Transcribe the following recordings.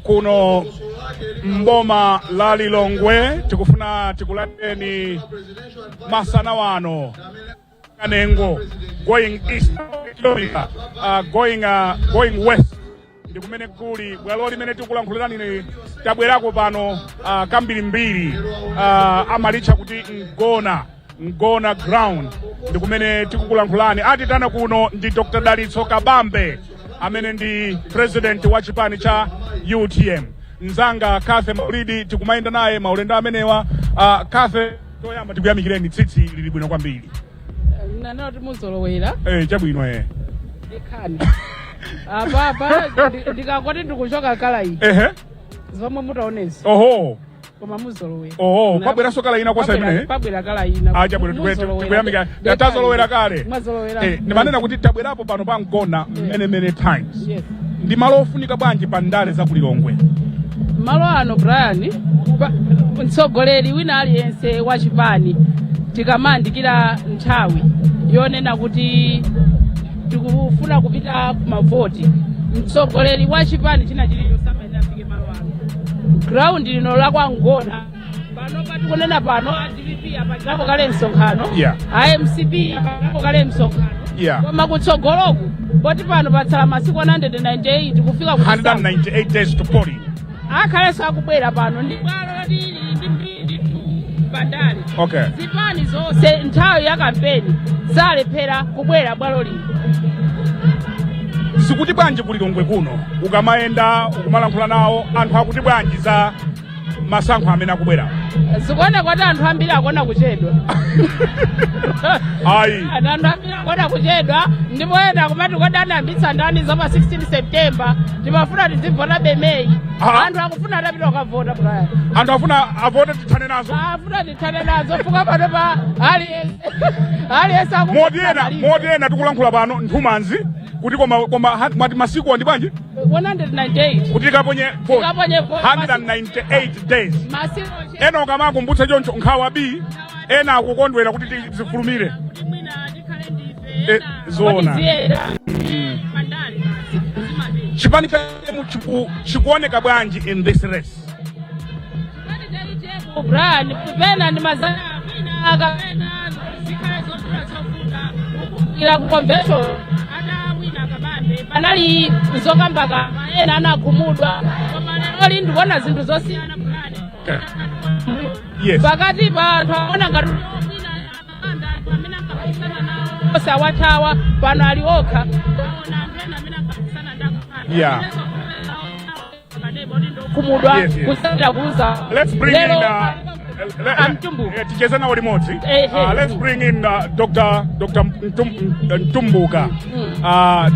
kuno mboma la Lilongwe tikufuna tikulateni masana wano kanengo going east going west ndikumene kuli bwalo limene tikulankhulirani ni tabwerako pano kambirimbiri amalicha kuti ngona ground ndikumene tikukulankhulani atitana kuno ndi Dr. Dalitso Kabambe amene ndi president wa Achipani cha UTM. Nzanga Kathe Maulidi tikumayenda naye maulendo amenewa. Kathe toyamba tikuyamikireni tsitsi lili bwino kwambiri. Nana timuzolowera. Chabwino Ekhani. Baba ndikakwati ndikuchoka kala iyi. Zomwe mutaonezi. Oho. Koma muzolowera. Oho, pabwera soka ina kosa imene. Pabwera kala ina. Chabwino tikuyamika. Tazolowera kale. Mwazolowera. Ndimanena kuti tabwerapo pano pa Ngona many times. Yes. Ndi malo ofunika bwanji pa ndale za Lilongwe. Malo ano Brian Atsogoleri wina aliyense wa Achipani tikamandikira nthawi yonena kuti tikufuna kupita kumavoti. Atsogoleri wa Achipani china chilicho samaenda afike malo ano. Ground lino la kwa Ngona pano patikunena pano DVP apachirapo kale Nsonkhano. IMCB apachirapo kale Nsonkhano. Koma kutsogoloku poti pano patsala masiku 198 kufika ku 198 days to polling. Akhale sakubwera pano ndi bwalo ndi Banda. Okay. Zipani zonse nthawi ya kampeni zalephera kubwera bwalo lino. Sikuti bwanji ku Lilongwe kuno ukamaenda ukumalankhula nawo anthu akuti bwanji za masankho amene akubwera. Zikuona kwati anthu ambiri akona kuchedwa. Ayi. Anthu ambiri akona kuchedwa ndipo ena kumati kodana ambitsa ndani za pa 16 September timafuna tizivota bemeyi. Anthu akufuna atapita kavota Brian. Anthu afuna avote tithane nazo. Afuna tithane nazo fuka pano pa aliyense akufuna. Modiena tikulankhula pano nthumanzi kuti koma mati masiku ndi bwanji 198 kuti kaponye 198 days. Masiku ena ukamakumbutsa choncho nkhawa B ena akukondwera kuti tizifulumire. Zona. Chipani chikuoneka bwanji in this race. Brian kupena ndi mazana akapena zikhala zotura zofuta ila convention ana wina kabambe panali zokambaka ena anakumudwa koma lero ndikuona zinthu zosiyana Brian. Yes. Pakati pa anthu aona ngati wina akabanda amene akapikisana nawo osawathawa pano ali okha aona anthu amene akapikisana ndakupana. Kumudwa kusenda kuuza. Let's bring in ticheze nawo limodzi. Let's bring in Dr. Ntumbuka.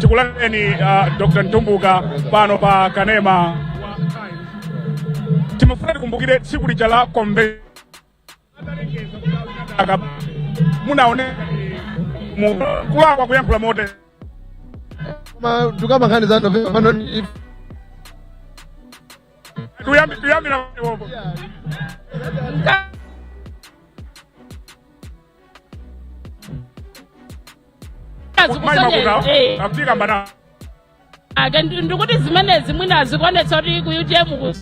Tikulaneni Dr. Ntumbuka pano pa kanema. Timafuna tikumbukire tsiku lija la convention. Munaone kulakwa kuyankhula mote. Tukamankhani za November pano tuyambi na wopo. Afika mbana. Ndikuti zimenezi mwina zikuonetsa kuti ku UTM ku.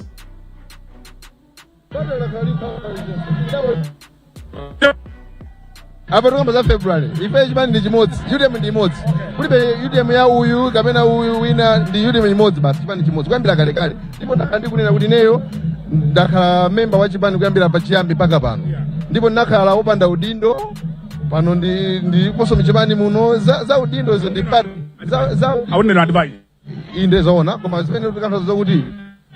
Apa tukamba za February. Ife Achipani ndi chimodzi. UTM ndi imodzi. Kulibe UTM ya uyu kapena uyu wina ndi UTM imodzi basi. Achipani chimodzi. Kuyambira kale. Ndipo ndakhala kunena kuti neyo ndakhala member wa Achipani kuyambira pachiyambi mpaka pano. Ndipo ndakhala opanda udindo pano ndi koso Achipani muno za udindo izo ndi part za aunena advice. Inde zoona koma zimene tikanthazo kuti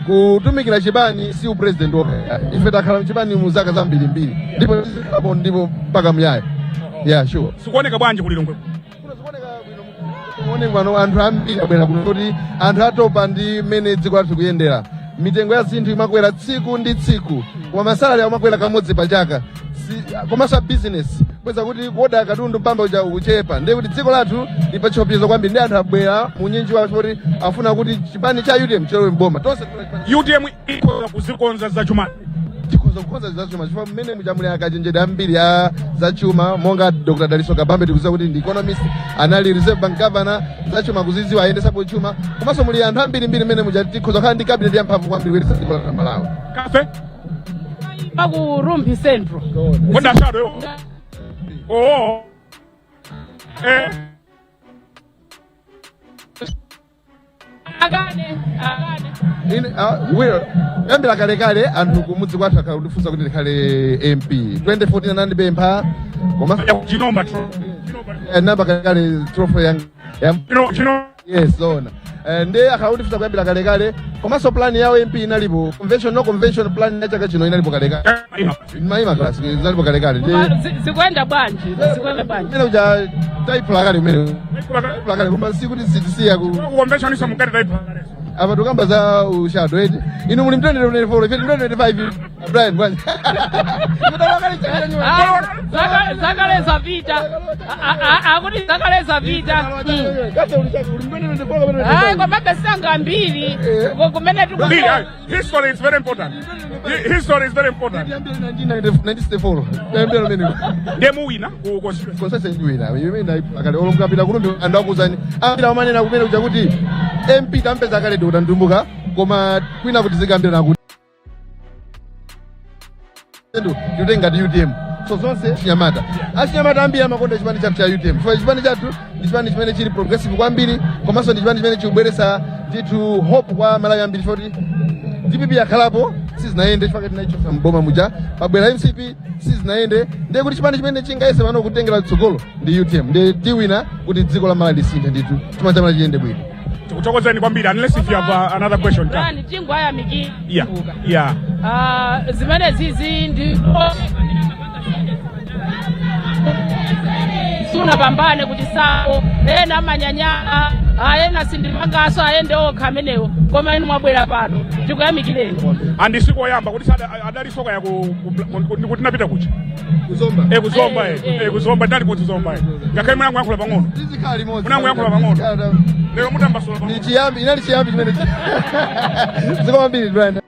kutumikira Achipani si upresident okha. Ife takhala Achipani mu zaka zambiri. Ndipo mpaka muyaya. Yeah, sure. Sikuoneka bwanji ku Lilongwe. Kuoneka bwino anthu ambiri abwera kuno kuti anthu atopa ndi mmene dziko lathu kuyendera. Mitengo ya zinthu imakwera tsiku ndi tsiku. Koma masalari amakwera kamodzi pa chaka. Komanso business. Kweza kuti kuoda katundu mpamba uja uchepa. Ndiye kuti dziko lathu lipachiopsezo kwambiri ndi anthu abwera munyinji wacho kuti afuna kuti Chipani cha UTM chilowe mboma. UTM ikoza kuzikonza za chuma. tikhoza kukonza zachuma chifukwa mmene muchamuli akachenjede ambiri a zachuma monga Dr. Daliso Kabambe tikuziwa kuti ndi economist anali Reserve Bank governor zachuma kuziziwa ayendesapo chuma komanso muli anthu ambirimbiri mmene muja tikhoza kukhala ndi cabinet yamphamvu kwambiri kuyendetsa dziko la Malawi. Kafe Ku Rumbi Central. Konda shado yo. Oh. Agane. Yambira kalekale anthu kumudzi kwathu akaudifunsa kuti ndikhale MP 2014 anandipempha koma chinomba namba kalekale trophy yang chino yes zona ndi akaudifunsa kuyambira kalekale komanso plan yawo MP inalipo convention no convention plan ya chaka chino inalipo kalekale maima class inalipo kalekale zikwenda bwanji ine uja type lakale umene lakale koma sikuti sitisiya ku convention iso mukati type apa tukamba za ushado eti inu muli 2024 ife 2025 Brian bwana zakaleza vita akuti zakaleza vita koma besanga mbili kumene history is very important. History is very important. 1994 Demu wina konsese ndiwina yimene akale olomkapita kulumbi andu akuzani ambira amanena kumene kuja kuti MP tampeza kale Dr. Ndumbuka koma kwina kuti zikambira nakuti yutenga di UTM so zonse Shinyamata ambira makonda chipani chatu cha UTM so chipani chatu ndi chipani chimene chili progressive kwambiri komanso ndi chipani chimene chikubweretsa ndithu hope kwa Malawi ambiri foti DPP yakhalapo sizinaende chifukwa tinaicho mboma muja pabwera MCP sizinaende ndiye kuti chipani chimene chingayese pano kutengera tsogolo ndi UTM ndi tiwina kuti dziko la Malawi lisinthe ndithu chuma chamala chiyende bwino. Tukuchokozeni kwambiri unless if you have another question. Brani tingwaya miki. Yeah. Zimene zizi ndi suna pambane kuti sawo ena manyanyala ayena sindimangaso ayende okha amenewo koma inu mwabwera pano tikuyamikireni andisikoyamba kuti adali soka yako kuti napita kucha kuzomba ndali kuti zomba ngakhale mwanangu yakula pang'ono mwanangu yakula pang'ono lero mutambasula pang'ono ni chiyambi inali chiyambi chimene zikomambiri Brand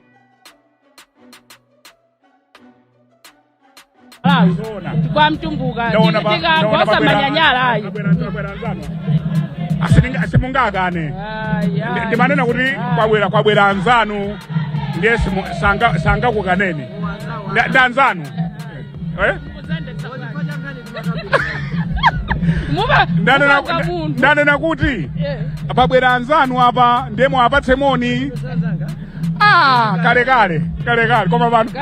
kwa mtumbuka ndikagosa manyanyala ayi asimungakane ndimanena kuti kwabwera anzanu ndiye sanga kukanene ndanzanu ndanena kuti pabwera anzanu apa ndiye mwapatse moni kalekale koma vanhu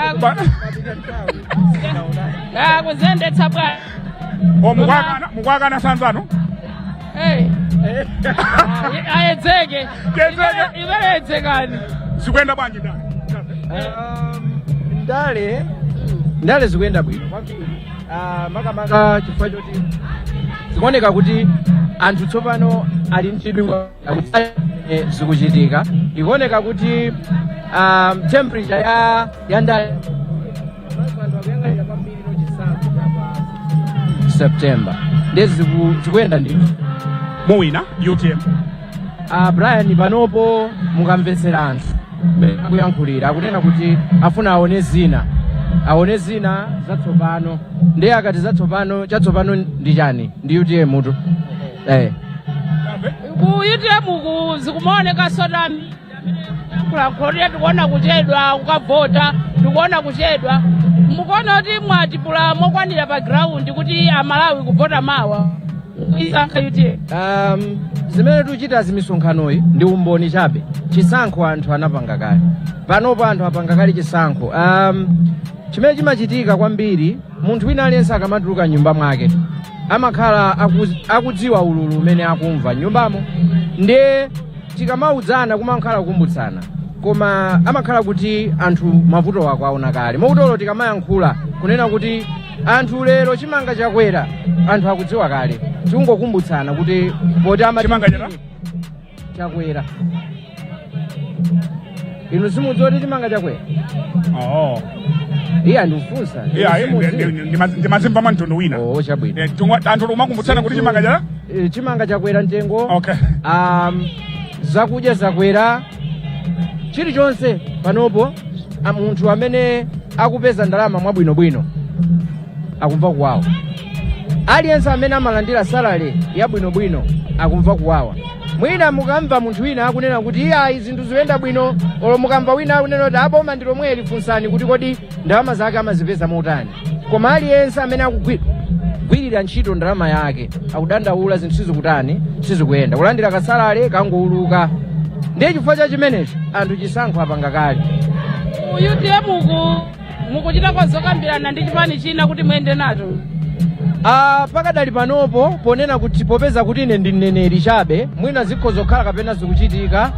kuzendetsa bwana mukwakana sanzano ayedzeke iveledzekani zikwenda bwanji ndale zikuyenda bwino makamaka chifukwa choti zikuoneka kuti anthu tsopano ali mchidwi zikuchitika ikuoneka kuti temperature ya ndale September ndezi zikuyenda ndithu muwina UTM Brian panopo mukamvetsera anthu kuyankhulira akunena kuti afuna aone zina zatsopano ndiye akati zatsopano chatsopano ndi chani ndi UTM mutu ku UTM ku zikumaoneka sotami kulakhulira tikuona kuchedwa kukavota tikuona kuchedwa mukuona kuti mwatipula mokwanira pa ground kuti amalawi kuvota mawa isankha UTM zimene tuchita zimisonkhanoyi ndi umboni chabe chisankho anthu anapanga kale panopo anthu apanga kale chisankho chimene chimachitika kwambiri munthu wina aliyense akamatuluka nyumba mwake amakhala akudziwa ululu umene akumva nyumbamo ndiye tikamaudzana kumakhala kukumbutsana koma amakhala kuti anthu mavuto wako aona kale mwautolo tikamayankhula kunena kuti anthu lero chimanga chakwera anthu akudziwa kale tikungokumbutsana kuti poti chimanga chakwera inu simudziwa kuti chimanga chakwera iya ndikufunsa ndimazimba mwantondo wina chabwino anthu umakumbutsana kuti chimanga chakwera mtengo okay zakudya zakwera chilichonse panopo munthu amene akupeza ndalama mwabwinobwino akumva kuwawa. Aliyense amene amalandira salale yabwinobwino akumva kuwawa. Mwina mukamva munthu wina akunena kuti iya zinthu ziyenda bwino, olo mukamva wina akunena kuti aboma ndi lomwe lifunsani kuti kodi ndalama zake amazipeza motani. Koma aliyense amene akugwirira ntchito ndalama yake akudandaula zinthu sizikutani sizikuyenda, kulandira kasalale kangouluka. Ndiye chifukwa cha chimenecho anthu chisankho apanga kale. UTM mukuchita zokambirana ndi chipani china kuti muyende nacho. Pakadali panopo ponena kuti popeza kuti ine ndi mneneri chabe, mwina zikho zokhala kapena zikuchitika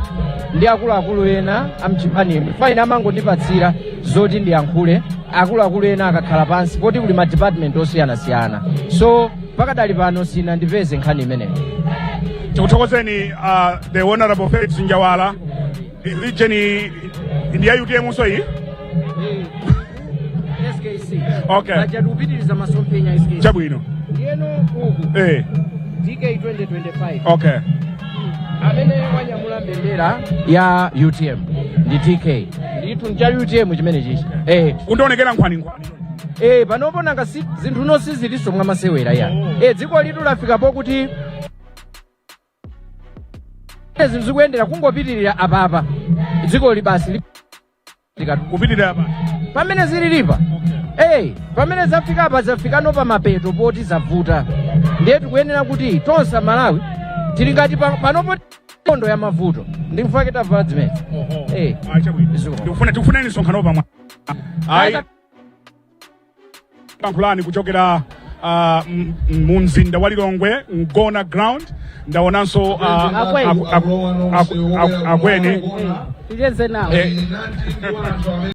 ndi akuluakulu ena amchipani faina amangondipatsira zoti ndiyankhule, akuluakulu ena akakhala pansi poti kuli ma department osiyanasiyana. So pakadali pano sina ndipeze nkhani imeneyo. Tikuthokozeni the honorable Felix Njawala region ndi ya UTM so iyi. SKC. Okay. Ajadupitiriza masompenya SKC. Chabwino. Ndieno uku. DK 2025. Okay. Amene wanyamula mbendera ya UTM ndi TK. Ndithu nja UTM chimene chichi. Undoonekera nkhwani. Panopo nanga zinthu nosi ziliso mwa masewera ya. Dziko litu lafika pokuti zinthu zikuyendera kungopitirira apapa. Dziko libasi kupitirira apa. Pamene zililipa. Pamene zafika apa zafika no pa mapeto poti zavuta. Ndiye tikuyenera kuti tonsa Malawi tili ngati panopo kondo ya mavuto. Ndimfake tavala dzimene. Tikufuneni Nsonkhano pamwe. Pankhulani kuchokera mu mzinda wa Lilongwe Ngona ground ndaonanso Akweni. Tijeze nawo.